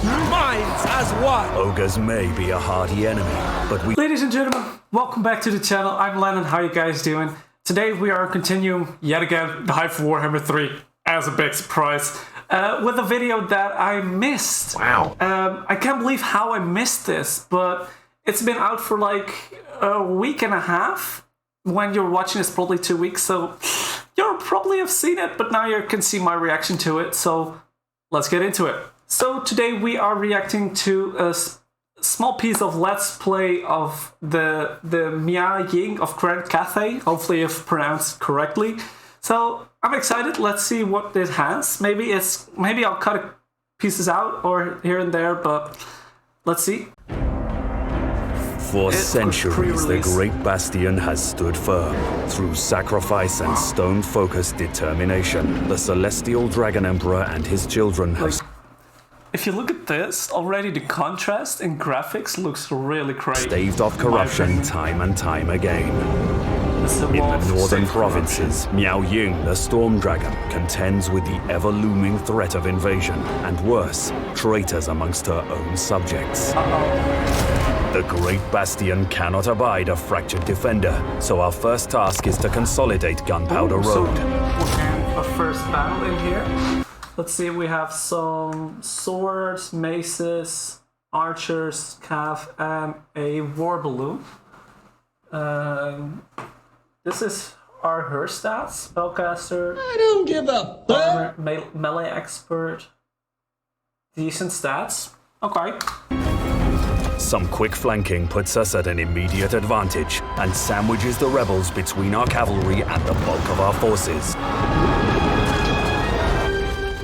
minds as one. Ogres may be a hardy enemy, but we... Ladies and gentlemen, welcome back to the channel. I'm Lennon. How you guys doing? Today we are continuing, yet again, the hype for Warhammer 3 as a big surprise. With a video that I missed. Wow. I can't believe how I missed this, but it's been out for like a week and a half. When you're watching this, probably 2 weeks, so you'll probably have seen it, but now you can see my reaction to it, so let's get into it. So today we are reacting to a small piece of Let's Play of the Miao Ying of Grand Cathay, hopefully I've pronounced correctly. So I'm excited, let's see what it has. Maybe I'll cut pieces out or here and there, but let's see. For centuries, the Great Bastion has stood firm. Through sacrifice and stone-focused determination, the Celestial Dragon Emperor and his children have... If you look at this, already the contrast in graphics looks really crazy. Staved off corruption time and time again. In the northern provinces, Miao Ying, the Storm Dragon, contends with the ever-looming threat of invasion, and worse, traitors amongst her own subjects. The Great Bastion cannot abide a fractured defender, so our first task is to consolidate Gunpowder Road. A first battle in here. Let's see, we have some swords, maces, archers, cav, and a war balloon. This is her stats. Spellcaster. I don't give a fuck. Melee expert. Decent stats. Okay. Some quick flanking puts us at an immediate advantage and sandwiches the rebels between our cavalry and the bulk of our forces.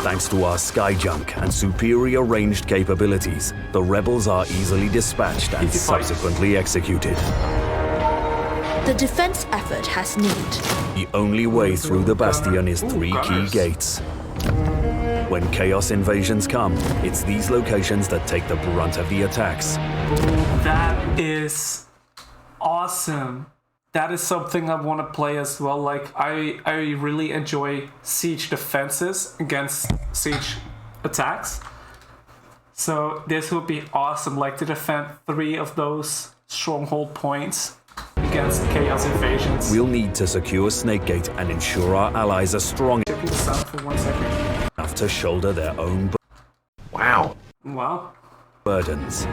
Thanks to our sky junk and superior ranged capabilities, the rebels are easily dispatched and subsequently executed. The defense effort has need. The only way through the bastion is 3 key gates. When Chaos invasions come, it's these locations that take the brunt of the attacks. That is awesome. That is something I want to play as well. Like, I really enjoy siege defenses against siege attacks. So this would be awesome, like to defend 3 of those stronghold points against Chaos invasions. We'll need to secure Snakegate and ensure our allies are strong Checking the sound for 1 second. enough to shoulder their own Wow. burdens.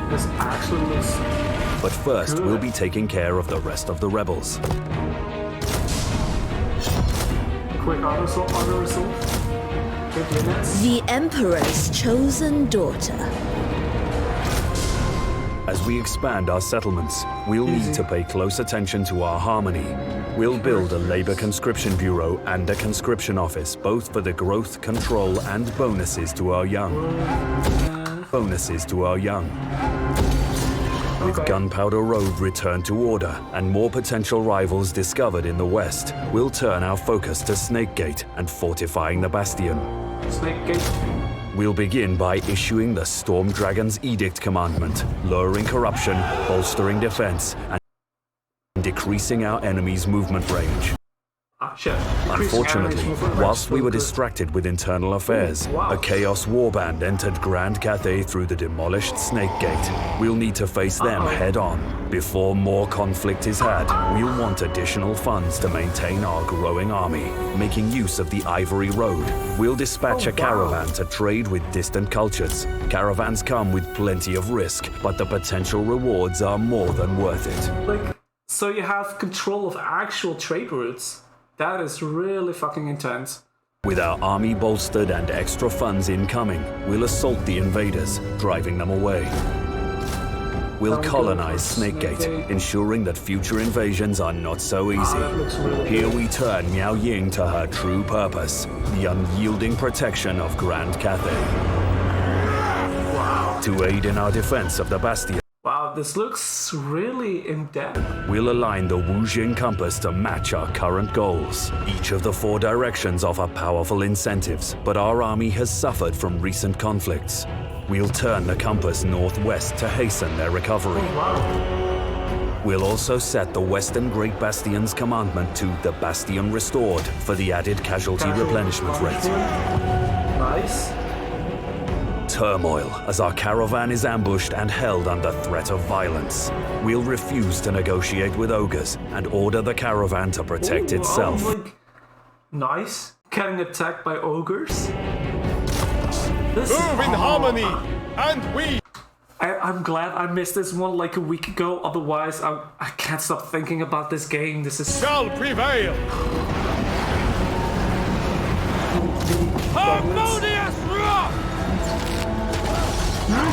This actually looks... But first, good. we'll be taking care of the rest of the rebels. Quick auto resolve. Quick limits. The Emperor's chosen daughter. As we expand our settlements, we'll need to pay close attention to our harmony. We'll build a labor conscription bureau and a conscription office, both for the growth, control, and bonuses to our young. With Gunpowder Road returned to order and more potential rivals discovered in the west, we'll turn our focus to Snakegate and fortifying the bastion. Snakegate. We'll begin by issuing the Storm Dragon's Edict commandment, lowering corruption, bolstering defense, and decreasing our enemy's movement range. Unfortunately, whilst we were distracted with internal affairs, a Chaos warband entered Grand Cathay through the demolished Snakegate. We'll need to face them head-on. Before more conflict is had, we'll want additional funds to maintain our growing army. Making use of the Ivory Road, we'll dispatch a caravan to trade with distant cultures. Caravans come with plenty of risk, but the potential rewards are more than worth it. Like, so you have control of actual trade routes. That is really fucking intense. With our army bolstered and extra funds incoming, we'll assault the invaders, driving them away. We'll colonize Snakegate, ensuring that future invasions are not so easy. Here we turn Miao Ying to her true purpose, the unyielding protection of Grand Cathay. To aid in our defense of the bastion, Wow, this looks really in-depth. we'll align the Wujing compass to match our current goals. Each of the 4 directions offer powerful incentives, but our army has suffered from recent conflicts. We'll turn the compass northwest to hasten their recovery. Wow. We'll also set the Western Great Bastion's commandment to the Bastion Restored for the added casualty replenishment rate. Nice. turmoil as our caravan is ambushed and held under threat of violence. We'll refuse to negotiate with ogres and order the caravan to protect itself. Like, nice. Getting attacked by ogres. This Move in harmony, and we. I'm glad I missed this one like a week ago. Otherwise, I can't stop thinking about this game. This is Shall prevail. Harmonious rock.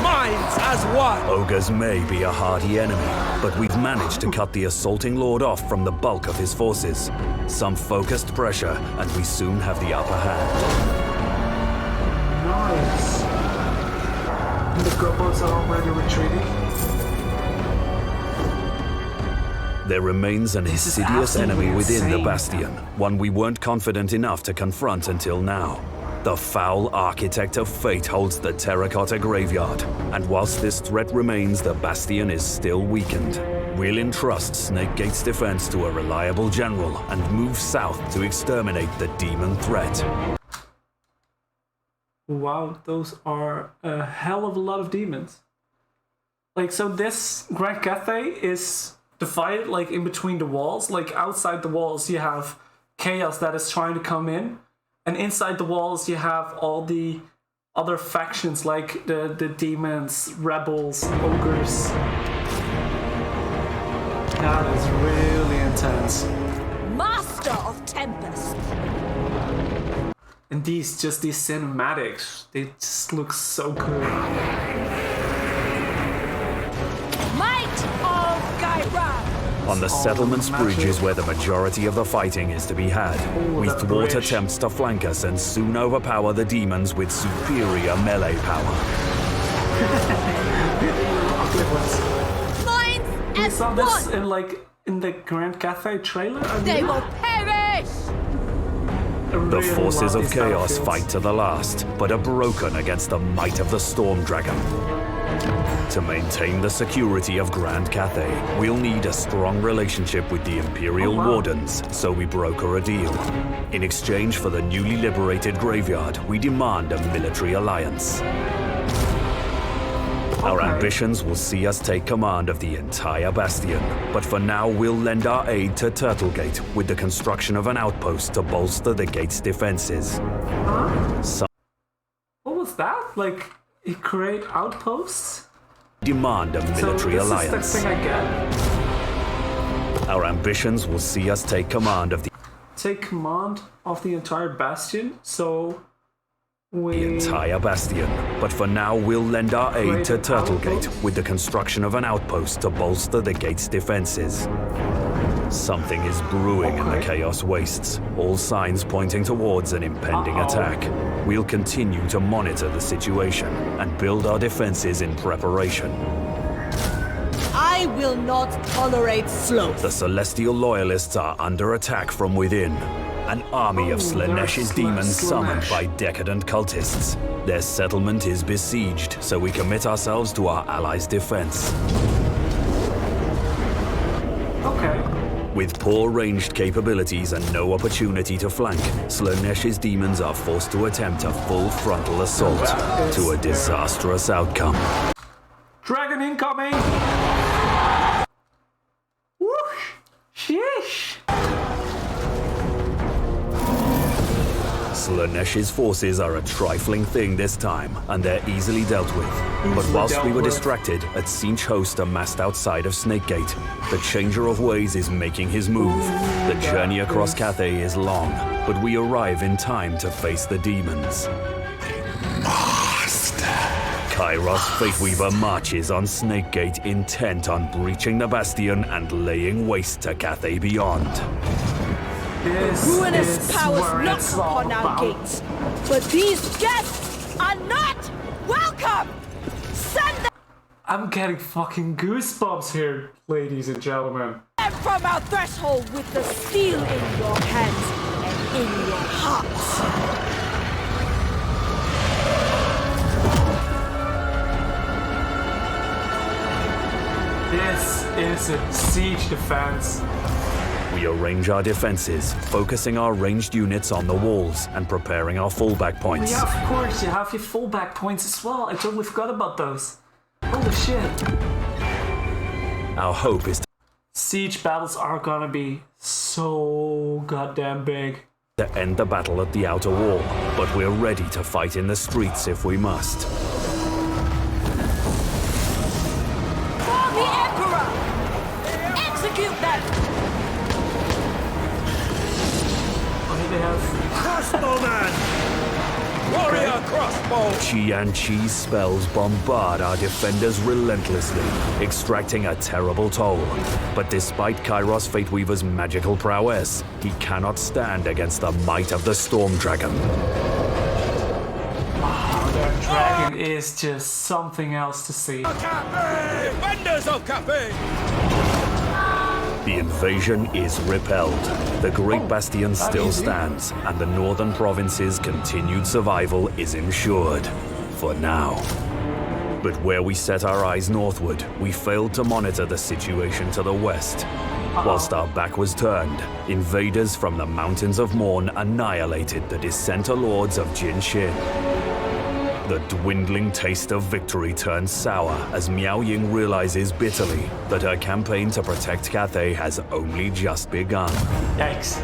Minds as one. Ogres may be a hardy enemy, but we've managed to cut the assaulting lord off from the bulk of his forces. Some focused pressure, and we soon have the upper hand. nice. The goblins are already retreating. There remains an This is insidious enemy absolutely within the insane. bastion, one we weren't confident enough to confront until now. The foul architect of fate holds the terracotta graveyard, and whilst this threat remains, the bastion is still weakened. We'll entrust Snakegate's defense to a reliable general and move south to exterminate the demon threat. Wow, those are a hell of a lot of demons. Like, so this Grand Cathay is divided like in between the walls. Like outside the walls you have chaos that is trying to come in, and inside the walls you have all the other factions like the demons, rebels, ogres. That is really intense. Master of Tempest. And these cinematics, they just look so good. Might of Gairan. On the settlement's bridge is where the majority of the fighting is to be had. We that thwart bridge. attempts to flank us and soon overpower the demons with superior melee power. Minds We as saw this one. in the Grand Cathay trailer. I They mean, will perish. I The really forces love of these chaos battlefields. fight to the last, but are broken against the might of the Storm Dragon. To maintain the security of Grand Cathay, we'll need a strong relationship with the Imperial Oh, wow. Wardens, so we broker a deal. In exchange for the newly liberated graveyard, we demand a military alliance. Our Okay. ambitions will see us take command of the entire bastion, but for now we'll lend our aid to Turtlegate with the construction of an outpost to bolster the gate's defenses. Some What was that? Like, you create outposts? demand a military so this alliance. is the thing I get. Our ambitions will see us take command of the Take command of the entire bastion, so we... entire bastion, but for now we'll lend our aid to Create an Turtlegate outpost? with the construction of an outpost to bolster the gate's defenses. Something is brewing in the Okay. Chaos Wastes, all signs pointing towards an impending attack. We'll continue to monitor the situation and build our defenses in preparation. I will not tolerate sloth. The Celestial Loyalists are under attack from within. An army of Oh, Slanesh's there's demons summoned Slanesh. by decadent cultists. Their settlement is besieged, so we commit ourselves to our allies' defense. Okay. With poor ranged capabilities and no opportunity to flank, Slanesh's demons are forced to attempt a full frontal assault That is to a fair. disastrous outcome. Dragon incoming! Whoosh! Sheesh! Slanesh's forces are a trifling thing this time, and they're easily dealt with. But whilst we were distracted, a Tzeentch host amassed outside of Snakegate. The Changer of Ways is making his move. The journey across Cathay is long, but we arrive in time to face the demons. Kairos Fateweaver marches on Snakegate, intent on breaching the Bastion and laying waste to Cathay beyond. This Ruinous is powers where knock it's all upon our about. gates, but these guests are not welcome. Send I'm getting fucking goosebumps here, ladies and gentlemen. them from our threshold with the steel in your hands and in your hearts. This is a siege defense. We arrange our defenses, focusing our ranged units on the walls and preparing our fallback points. Yeah, of course, you have your fallback points as well. I totally forgot about those. Holy shit. Our hope is Siege battles are gonna be so goddamn big. to end the battle at the outer wall, but we're ready to fight in the streets if we must. For the Emperor! Execute them! Oh, they have... Crossbowman! Warrior crossbow! Qi and Chi's spells bombard our defenders relentlessly, extracting a terrible toll. But despite Kairos Fateweaver's magical prowess, he cannot stand against the might of the Storm Dragon. Oh, that dragon is just something else to see. Cathay! Defenders of Cathay! The invasion is repelled. The Great Bastion still stands, and the northern province's continued survival is ensured. For now. But where we set our eyes northward, we failed to monitor the situation to the west. Whilst our back was turned, invaders from the Mountains of Morn annihilated the Dissenter Lords of Jin Shin. The dwindling taste of victory turns sour as Miao Ying realizes bitterly that her campaign to protect Cathay has only just begun. Yikes.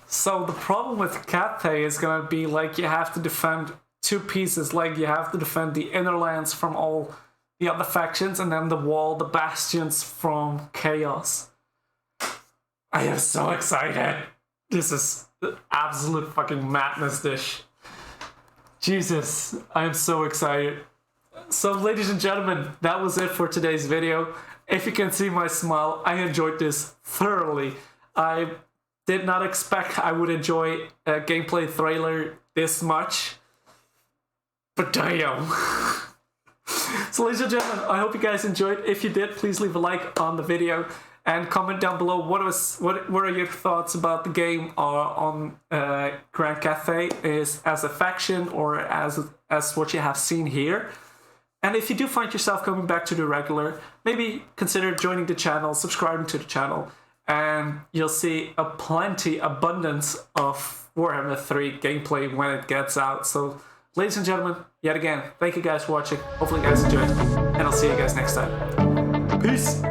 So the problem with Cathay is gonna be like you have to defend two pieces, like you have to defend the inner lands from all the other factions and then the wall, the bastions from Chaos. I am so excited. This is absolute fucking madness dish. Jesus, I am so excited. So ladies and gentlemen, that was it for today's video. If you can see my smile, I enjoyed this thoroughly. I did not expect I would enjoy a gameplay trailer this much. But damn. So ladies and gentlemen, I hope you guys enjoyed. If you did, please leave a like on the video and comment down below what are your thoughts about the game or on Grand Cathay is as a faction or as what you have seen here. And if you do find yourself coming back to the regular, maybe consider joining the channel, subscribing to the channel, and you'll see abundance of Warhammer 3 gameplay when it gets out. So ladies and gentlemen, yet again, thank you guys for watching. Hopefully you guys enjoyed, and I'll see you guys next time. Peace!